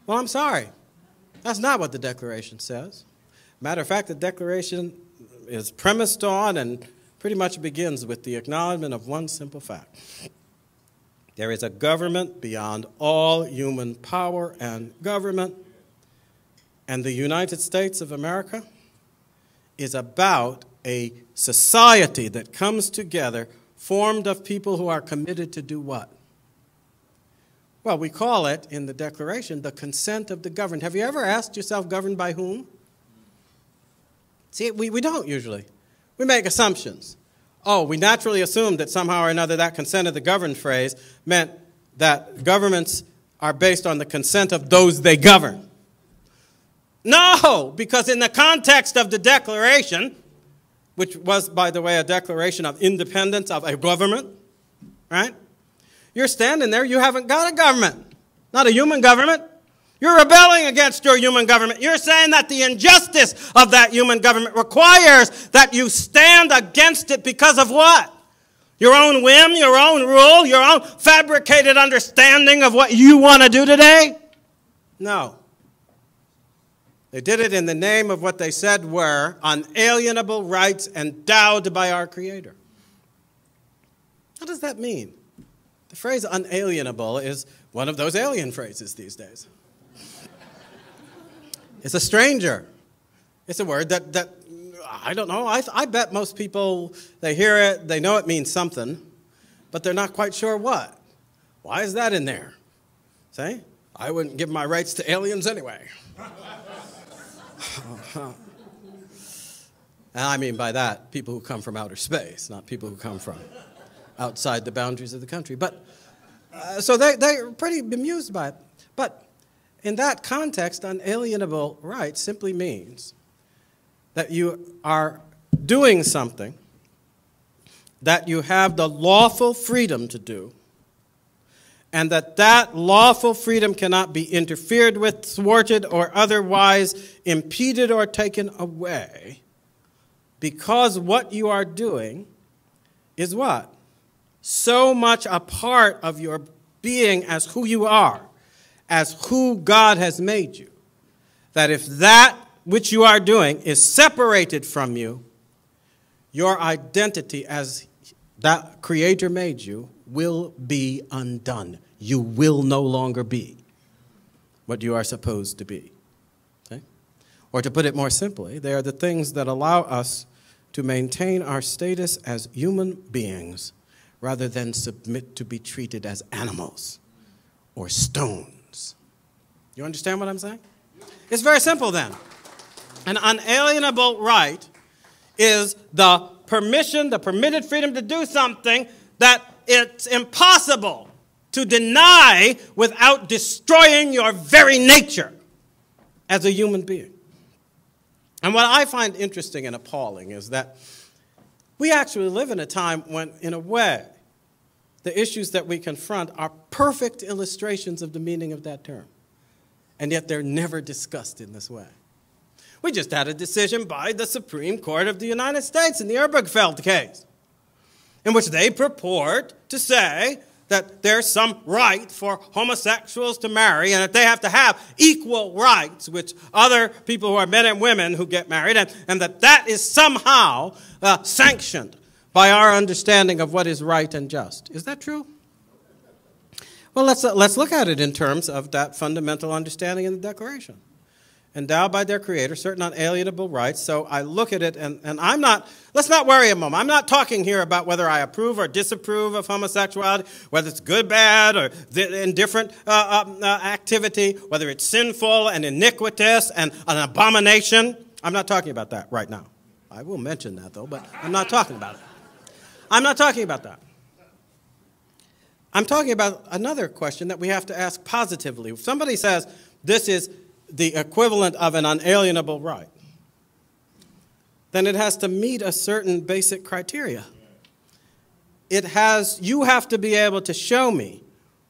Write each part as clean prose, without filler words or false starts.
Well, I'm sorry. That's not what the Declaration says. Matter of fact, the Declaration is premised on and pretty much begins with the acknowledgement of one simple fact. There is a government beyond all human power and government, and the United States of America is about a society that comes together formed of people who are committed to do what? Well, we call it in the Declaration the consent of the governed. Have you ever asked yourself, governed by whom? See, we don't usually. We make assumptions. Oh, we naturally assume that somehow or another that consent of the governed phrase meant that governments are based on the consent of those they govern. No, because in the context of the Declaration, which was, by the way, a declaration of independence of a government, right? You're standing there, you haven't got a government, not a human government. You're rebelling against your human government. You're saying that the injustice of that human government requires that you stand against it because of what? Your own whim, your own rule, your own fabricated understanding of what you want to do today? No. They did it in the name of what they said were unalienable rights endowed by our Creator. What does that mean? The phrase unalienable is one of those alien phrases these days. It's a stranger. It's a word that I don't know. I bet most people, they hear it, they know it means something, but they're not quite sure what. Why is that in there? See? I wouldn't give my rights to aliens anyway. And I mean by that, people who come from outer space, not people who come from outside the boundaries of the country. But so they're pretty bemused by it. But in that context, unalienable rights simply means that you are doing something that you have the lawful freedom to do, and that lawful freedom cannot be interfered with, thwarted, or otherwise impeded or taken away, because what you are doing is what? So much a part of your being as who you are, as who God has made you, that if that which you are doing is separated from you, your identity as that Creator made you will be undone. You will no longer be what you are supposed to be. Okay? Or to put it more simply, they are the things that allow us to maintain our status as human beings rather than submit to be treated as animals or stones. You understand what I'm saying? It's very simple then. An unalienable right is the permission, the permitted freedom to do something that it's impossible to deny without destroying your very nature as a human being. And what I find interesting and appalling is that we actually live in a time when, in a way, the issues that we confront are perfect illustrations of the meaning of that term. And yet they're never discussed in this way. We just had a decision by the Supreme Court of the United States in the Ehrbergfeld case, in which they purport to say that there's some right for homosexuals to marry and that they have to have equal rights with other people who are men and women who get married, and that is somehow sanctioned by our understanding of what is right and just. Is that true? Well, let's look at it in terms of that fundamental understanding in the Declaration. Endowed by their Creator, certain unalienable rights. So I look at it, and I'm not, let's not worry a moment. I'm not talking here about whether I approve or disapprove of homosexuality, whether it's good, bad, or indifferent activity, whether it's sinful and iniquitous and an abomination. I'm not talking about that right now. I will mention that, though, but I'm not talking about it. I'm not talking about that. I'm talking about another question that we have to ask positively. If somebody says this is the equivalent of an unalienable right, then it has to meet a certain basic criteria. You have to be able to show me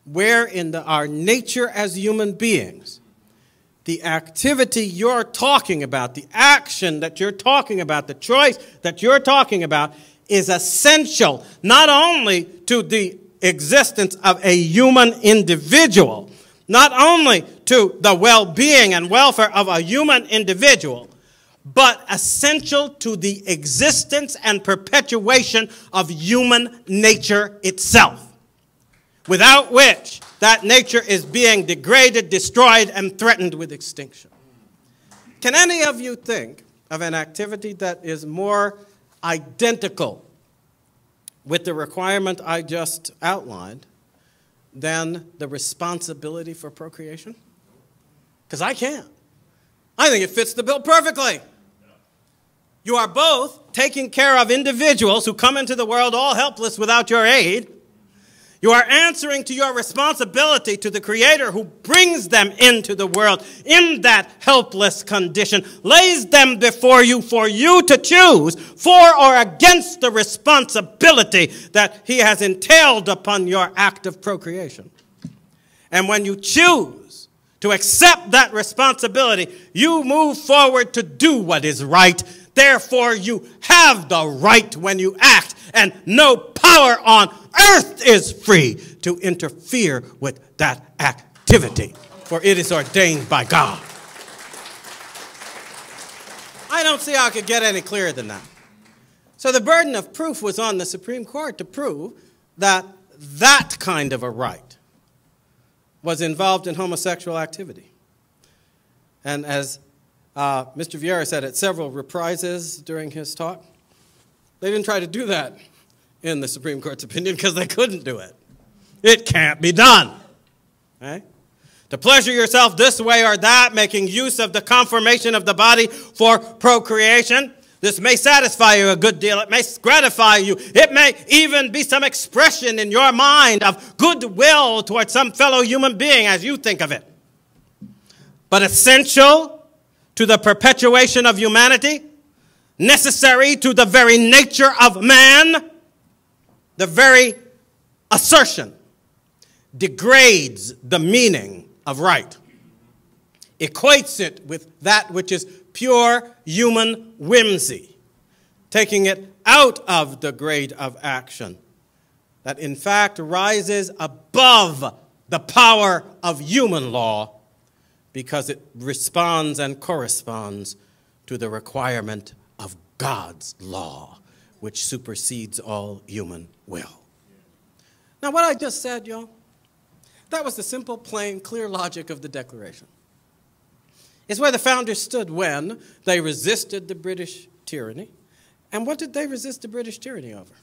where in our nature as human beings, the activity you're talking about, the action that you're talking about, the choice that you're talking about is essential not only to the existence of a human individual, not only to the well-being and welfare of a human individual, but essential to the existence and perpetuation of human nature itself, without which that nature is being degraded, destroyed, and threatened with extinction. Can any of you think of an activity that is more identical with the requirement I just outlined than the responsibility for procreation? Because I can't. I think it fits the bill perfectly. You are both taking care of individuals who come into the world all helpless without your aid. You are answering to your responsibility to the Creator who brings them into the world in that helpless condition, lays them before you for you to choose for or against the responsibility that He has entailed upon your act of procreation. And when you choose to accept that responsibility, you move forward to do what is right. Therefore, you have the right when you act, and no power on earth is free to interfere with that activity, for it is ordained by God. I don't see how it could get any clearer than that. So the burden of proof was on the Supreme Court to prove that that kind of a right was involved in homosexual activity. And as Mr. Vieira said at several reprises during his talk, they didn't try to do that in the Supreme Court's opinion because they couldn't do it. It can't be done. Right? To pleasure yourself this way or that, making use of the conformation of the body for procreation, this may satisfy you a good deal. It may gratify you. It may even be some expression in your mind of goodwill towards some fellow human being as you think of it. But essential to the perpetuation of humanity, necessary to the very nature of man, the very assertion degrades the meaning of right, equates it with that which is pure human whimsy, taking it out of the grade of action that in fact rises above the power of human law, because it responds and corresponds to the requirement of God's law, which supersedes all human will. Now, what I just said, y'all, that was the simple, plain, clear logic of the Declaration. It's where the founders stood when they resisted the British tyranny. And what did they resist the British tyranny over?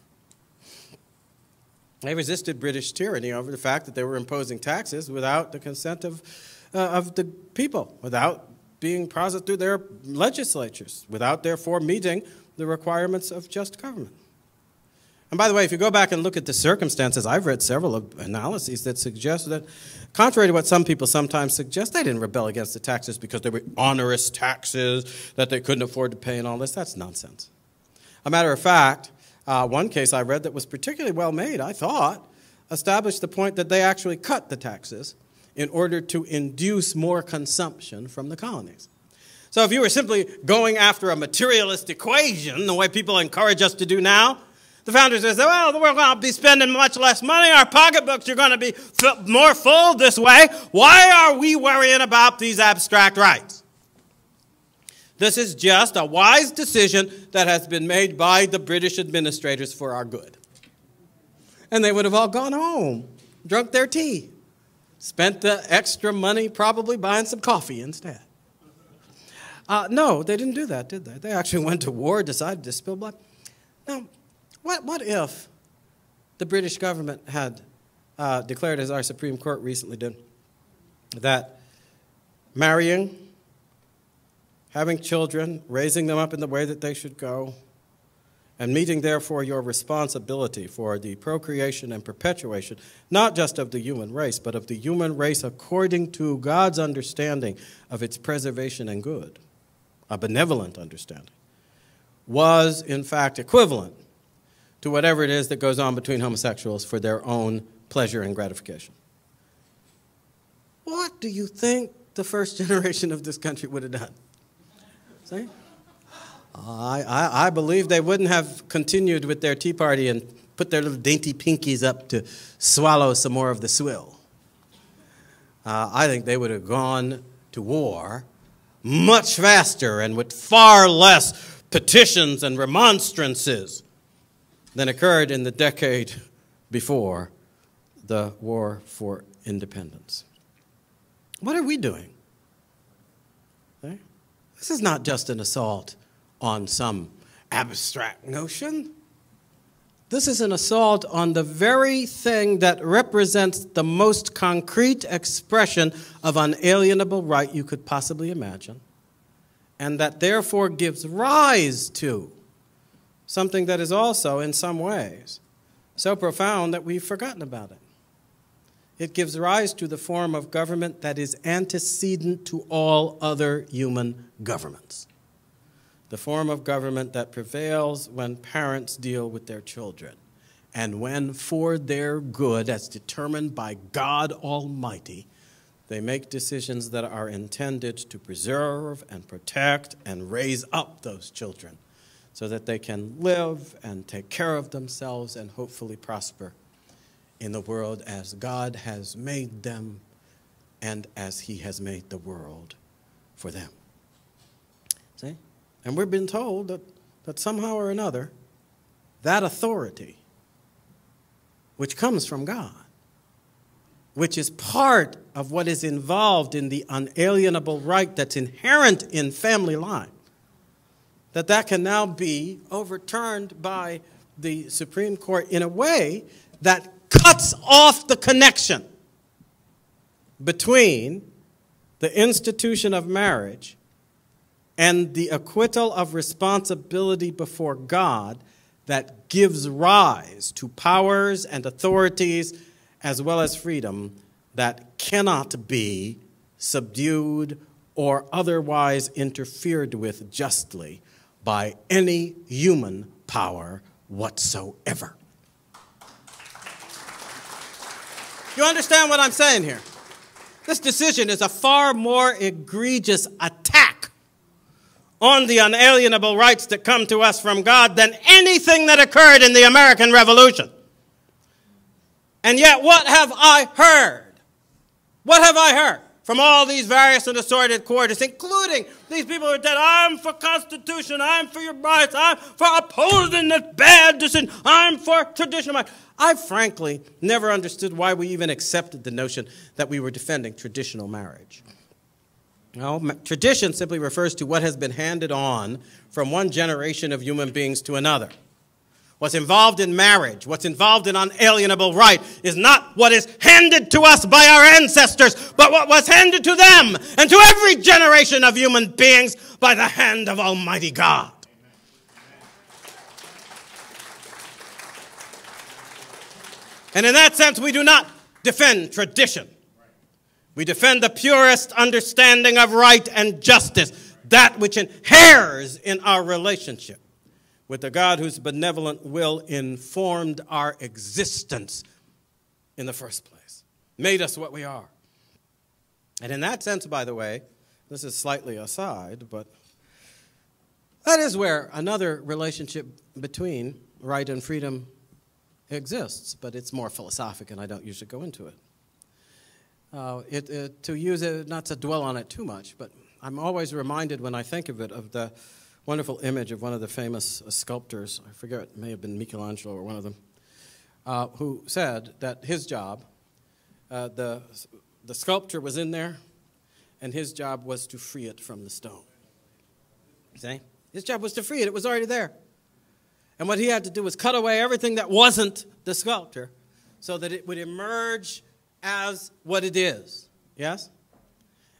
They resisted British tyranny over the fact that they were imposing taxes without the consent of the people, without being processed through their legislatures, without therefore meeting the requirements of just government. And by the way, if you go back and look at the circumstances, I've read several analyses that suggest that, contrary to what some people sometimes suggest, they didn't rebel against the taxes because they were onerous taxes that they couldn't afford to pay and all this. That's nonsense. A matter of fact, one case I read that was particularly well made, I thought, established the point that they actually cut the taxes in order to induce more consumption from the colonies. So if you were simply going after a materialist equation, the way people encourage us to do now, the founders would say, well, we're going to be spending much less money. Our pocketbooks are going to be more full this way. Why are we worrying about these abstract rights? This is just a wise decision that has been made by the British administrators for our good. And they would have all gone home, drunk their tea, spent the extra money probably buying some coffee instead. No, they didn't do that, did they? They actually went to war, decided to spill blood. Now, what if the British government had declared, as our Supreme Court recently did, that marrying, having children, raising them up in the way that they should go, and meeting, therefore, your responsibility for the procreation and perpetuation, not just of the human race, but of the human race according to God's understanding of its preservation and good, a benevolent understanding, was, in fact, equivalent to whatever it is that goes on between homosexuals for their own pleasure and gratification. What do you think the first generation of this country would have done? See? I believe they wouldn't have continued with their tea party and put their little dainty pinkies up to swallow some more of the swill. I think they would have gone to war much faster and with far less petitions and remonstrances than occurred in the decade before the War for Independence. What are we doing? Okay? This is not just an assault on some abstract notion. This is an assault on the very thing that represents the most concrete expression of unalienable right you could possibly imagine, and that therefore gives rise to something that is also, in some ways, so profound that we've forgotten about it. It gives rise to the form of government that is antecedent to all other human governments. The form of government that prevails when parents deal with their children, and when, for their good, as determined by God Almighty, they make decisions that are intended to preserve and protect and raise up those children so that they can live and take care of themselves and hopefully prosper in the world as God has made them and as He has made the world for them. See? And we've been told that somehow or another, that authority, which comes from God, which is part of what is involved in the unalienable right that's inherent in family life, that can now be overturned by the Supreme Court in a way that cuts off the connection between the institution of marriage and the acquittal of responsibility before God that gives rise to powers and authorities as well as freedom that cannot be subdued or otherwise interfered with justly by any human power whatsoever. You understand what I'm saying here? This decision is a far more egregious attack on the unalienable rights that come to us from God than anything that occurred in the American Revolution. And yet, what have I heard? What have I heard from all these various and assorted quarters, including these people who are dead? I'm for Constitution, I'm for your rights, I'm for opposing this bad decision, I'm for traditional rights. I frankly never understood why we even accepted the notion that we were defending traditional marriage. No, tradition simply refers to what has been handed on from one generation of human beings to another. What's involved in marriage, what's involved in unalienable right, is not what is handed to us by our ancestors, but what was handed to them and to every generation of human beings by the hand of Almighty God. And in that sense, we do not defend tradition. We defend the purest understanding of right and justice, that which inheres in our relationship with the God whose benevolent will informed our existence in the first place, made us what we are. And in that sense, by the way, this is slightly aside, but that is where another relationship between right and freedom exists, but it's more philosophic and I don't usually go into it. To use it, not to dwell on it too much, but I'm always reminded when I think of it of the wonderful image of one of the famous sculptors, I forget, it may have been Michelangelo or one of them, who said that his job, the sculpture was in there, and his job was to free it from the stone. See? His job was to free it. It was already there. And what he had to do was cut away everything that wasn't the sculpture so that it would emerge as what it is. Yes?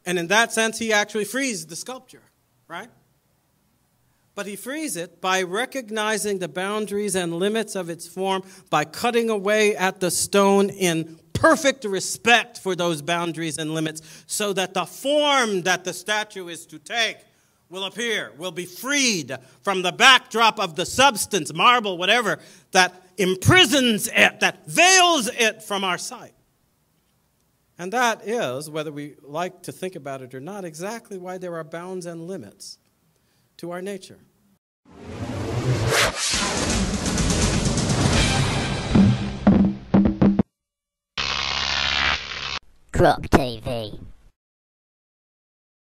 And in that sense, he actually frees the sculpture, right? But he frees it by recognizing the boundaries and limits of its form, by cutting away at the stone in perfect respect for those boundaries and limits, so that the form that the statue is to take will appear, will be freed from the backdrop of the substance, marble, whatever, that imprisons it, that veils it from our sight. And that is, whether we like to think about it or not, exactly why there are bounds and limits to our nature. Rock TV.